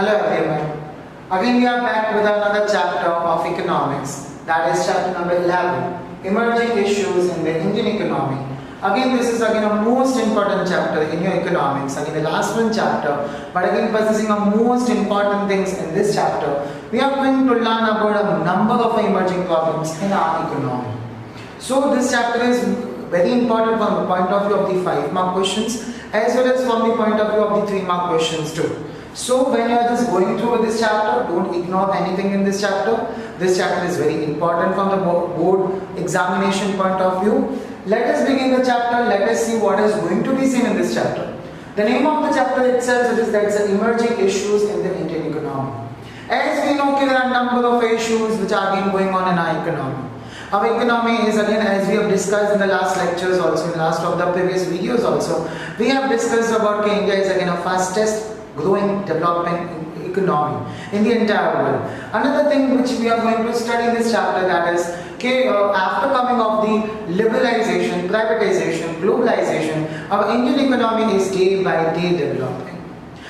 Hello everyone. Again we are back with another chapter of economics. That is chapter number 11, Emerging Issues in the Indian Economy. Again this is a most important chapter in your economics. Again the last one chapter, but again possessing a most important things in this chapter. We are going to learn about a number of emerging problems in our economy. So this chapter is very important from the point of view of the 5-mark questions as well as from the point of view of the 3-mark questions too. So when you are just going through this chapter, don't ignore anything in this chapter. This chapter is very important from the board examination point of view. Let us begin the chapter. Let us see what is going to be seen in this chapter. The name of the chapter itself is that it's emerging issues in the Indian economy. As we know, there are a number of issues which are been going on in our economy. Our economy is again, as we have discussed in the last lectures also, in last of the previous videos also, we have discussed about India is again a fastest growing, developing economy in the entire world. Another thing which we are going to study in this chapter, that is, after coming of the liberalization, privatization, globalization, our Indian economy is day by day developing.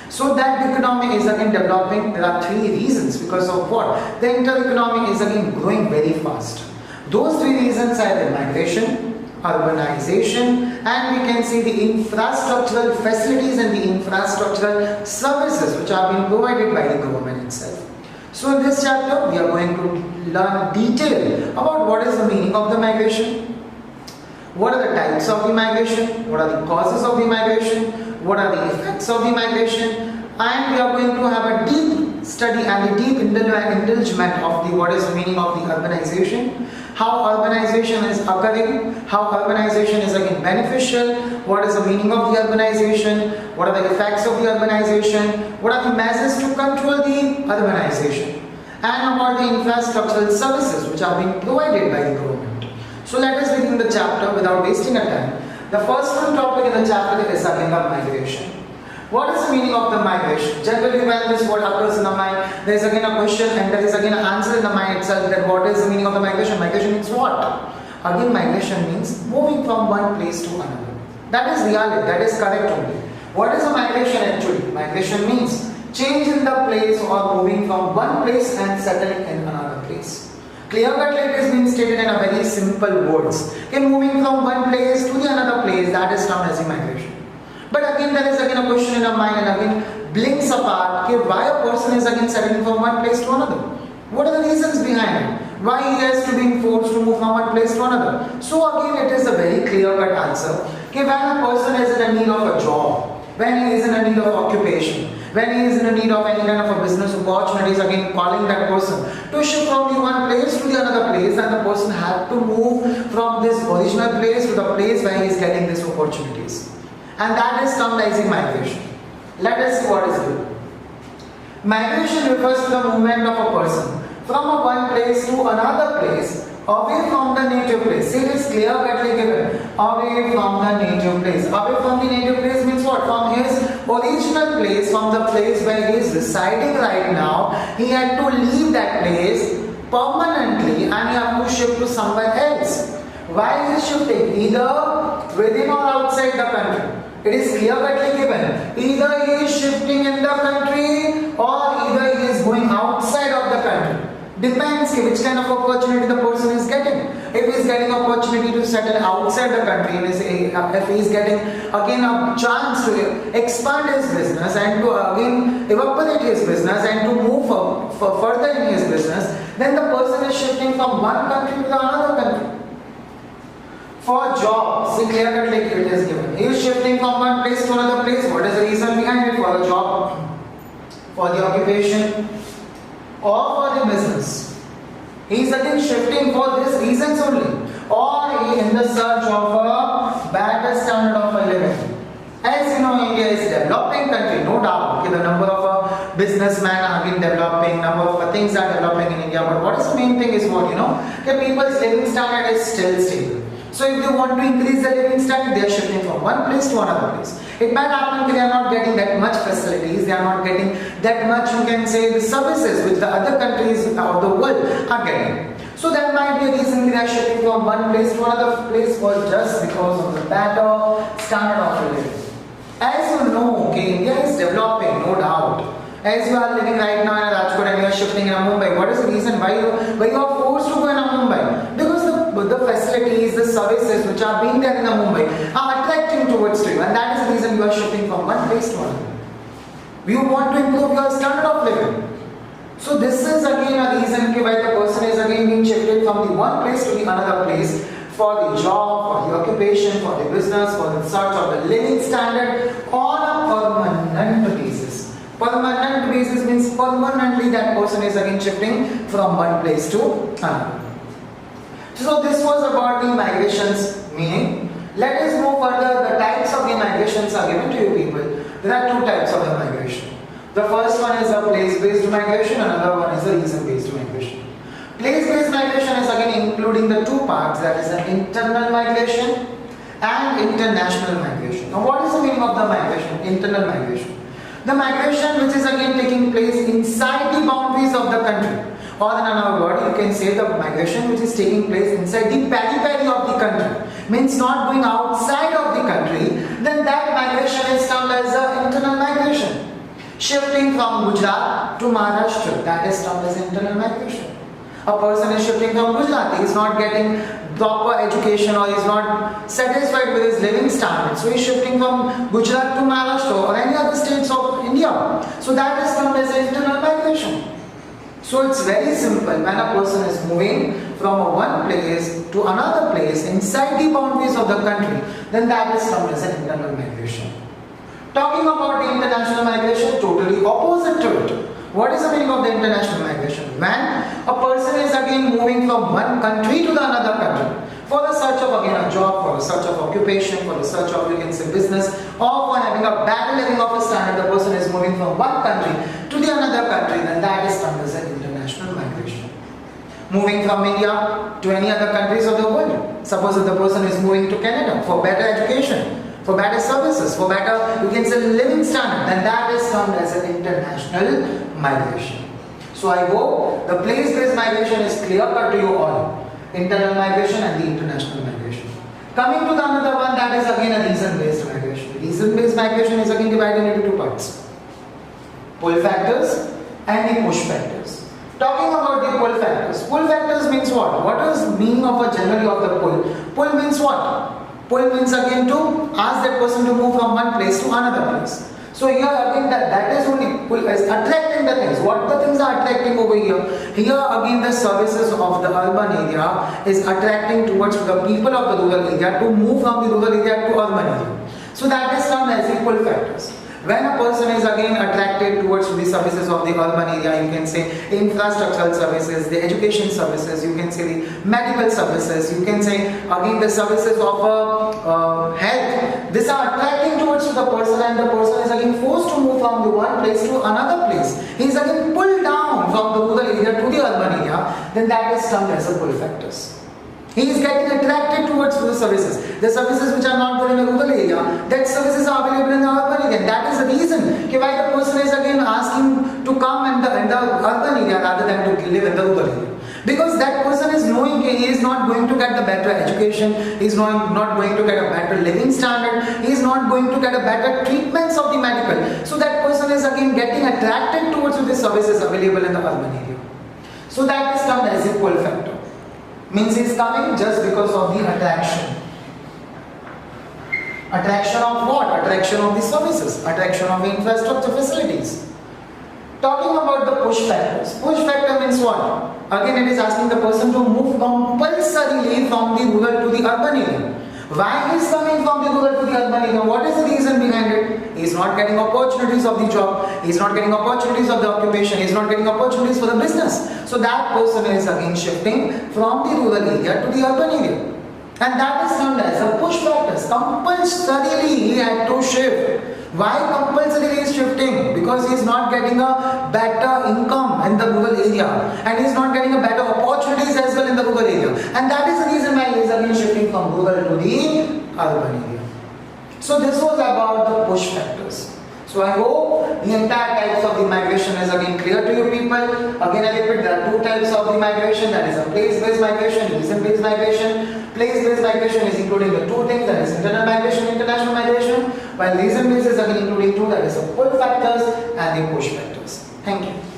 So that economy is again developing. There are 3 reasons because of what? The entire economy is again growing very fast. Those 3 reasons are the migration, urbanization, and we can see the infrastructural facilities and the infrastructural services which are being provided by the government itself. So in this chapter we are going to learn detail about what is the meaning of the migration, what are the types of the migration, what are the causes of the migration, what are the effects of the migration, and we are going to have a deep study and a deep indulgement of the what is the meaning of the urbanization, how urbanization is occurring, how urbanization is again beneficial, what is the meaning of the urbanization, what are the effects of the urbanization, what are the measures to control the urbanization, and about the infrastructural services which are being provided by the government. So let us begin the chapter without wasting a time. The first one topic in the chapter is again the migration. What is the meaning of the migration? Generally when this word occurs in the mind, there is again a question and there is again an answer in the mind itself, that what is the meaning of the migration? Migration means what? Again migration means moving from one place to another. That is reality, that is correct only. What is a migration actually? Migration means change in the place or moving from one place and settling in another place. Clear-cut, like it is being stated in a very simple words. In moving from one place to the another place, that is termed as a migration. But again there is again a question in our mind and again blinks apart why a person is again settling from one place to another. What are the reasons behind it? Why he has to be forced to move from one place to another? So again it is a very clear-cut answer. When a person is in a need of a job, when he is in a need of occupation, when he is in a need of any kind of a business opportunities, again calling that person to shift from the one place to the another place, and the person had to move from this original place to the place where he is getting these opportunities. And that is termed as migration. Let us see what is it. Migration refers to the movement of a person from one place to another place, away from the native place. See, it is clear-cutly given. Away from the native place. Away from the native place means what? From his original place, from the place where he is residing right now, he had to leave that place permanently and he had to shift to somewhere else. Why is he shifting? Either within or outside the country. It is clear-cutly given. Either he is shifting in the country or either he is going outside of the country. Depends which kind of opportunity the person is getting. If he is getting opportunity to settle outside the country, if he is getting again a chance to expand his business and to again evaporate his business and to move further in his business, then the person is shifting from one country to another country. For job, see clear-cut like it is given. He is shifting from one place to another place. What is the reason behind it? For the job, for the occupation, or for the business. He is again shifting for these reasons only. Or he is in the search of a better standard of a living. As you know, India is a developing country, no doubt. Okay, the number of businessmen have been developing, number of things are developing in India. But what is the main thing is what, people's living standard is still stable. So if they want to increase their living standard, they are shifting from one place to another place. It might happen that they are not getting that much facilities, they are not getting that much, you can say, the services which the other countries of the world are getting. So that might be a reason they are shifting from one place to another place, or just because of the better standard of living. As you know, okay, India is developing, no doubt. As you are living right now in a Rajkot and you are shifting in a Mumbai, what is the reason why you are forced to go in a Mumbai? Because the facilities, the services which are being there in a Mumbai are attracting towards you, and that is the reason you are shifting from one place to another. You want to improve your standard of living. So this is again a reason why the person is again being shifted from the one place to the another place for the job, for the occupation, for the business, for the search of the living standard on a permanent basis. Permanent basis means permanently that person is again shifting from one place to another. So this was about the migrations meaning. Let us move further. The types of the migrations are given to you people. There are two types of the migration. The first one is a place-based migration, another one is a reason-based migration. Place-based migration is again including the two parts, that is an internal migration and international migration. Now what is the meaning of the migration? Internal migration. The migration which is again taking place inside the boundaries of the country. Or in another word, you can say the migration which is taking place inside the periphery of the country. Means not going outside of the country, then that migration is termed as the internal migration. Shifting from Gujarat to Maharashtra, that is termed as internal migration. A person is shifting from Gujarat, he is not getting proper education or he is not satisfied with his living standards. So he is shifting from Gujarat to Maharashtra or any other states of India. So that is termed as internal migration. So it's very simple. When a person is moving from one place to another place inside the boundaries of the country, then that is termed as an internal migration. Talking about the international migration, totally opposite to it. What is the meaning of the international migration? When a person is again moving from one country to the another country for the search of again a job, for the search of occupation, for the search of you can say business, or for having a better living of a standard, the person is moving from one country to the another country, then that is termed as an international migration. Moving from India to any other countries of the world. Suppose if the person is moving to Canada for better education, for better services, for better, you can say living standard, then that is termed as an international migration. So I hope the place-based migration is clear cut to you all. Internal migration and the international migration. Coming to the another one, that is again a reason-based migration. Reason-based migration is again divided into two parts. Pull factors and the push factors. Talking about the pull factors. Pull factors means what? What is the meaning of a generally of the pull? Pull means what? Pull means again to ask that person to move from one place to another place. So here again that is only pull is attracting the things. What the things are attracting over here? Here again the services of the urban area is attracting towards the people of the rural area to move from the rural area to urban area. So that is termed as the pull factors. When a person is again attracted towards the services of the urban area, you can say infrastructural services, the education services, you can say the medical services, you can say again the services of health. These are attracting towards the person and the person is again forced to move from the one place to another place. He is again pulled down from the rural area to the urban area, then that is termed as a pull factors. He is getting attracted towards the services. The services which are not there in the rural area, that services are available in the urban area. That is the reason why the person is again asking to come in the urban area rather than to live in the rural area. Because that person is knowing he is not going to get the better education, he is not going to get a better living standard, he is not going to get a better treatments of the medical. So that person is again getting attracted towards the services available in the urban area. So that is termed as a pull factor. Means he is coming just because of the attraction. Attraction of what? Attraction of the services, attraction of the infrastructure facilities. Talking about the push factors. Push factor means what? Again it is asking the person to move compulsorily from the rural to the urban area. Why he is coming from the rural to the urban area? What is the reason behind it? He is not getting opportunities of the job, he is not getting opportunities of the occupation, he is not getting opportunities for the business. So that person is again shifting from the rural area to the urban area. And that is termed as a push factors. Compulsorily he had to shift. Why compulsorily he is shifting? Because he is not getting a better income in the rural area and he is not getting a better opportunities as well in the rural area. And that is the reason why he is again shifting from rural to the urban area. So this was about the push factors. So I hope the entire types of the migration is again clear to you people. Again I repeat, there are two types of the migration, that is a place-based migration, reason-based migration. Place-based migration is including the two things, that is internal migration, international migration. while reason based is again including two, that is the pull factors and the push factors. Thank you.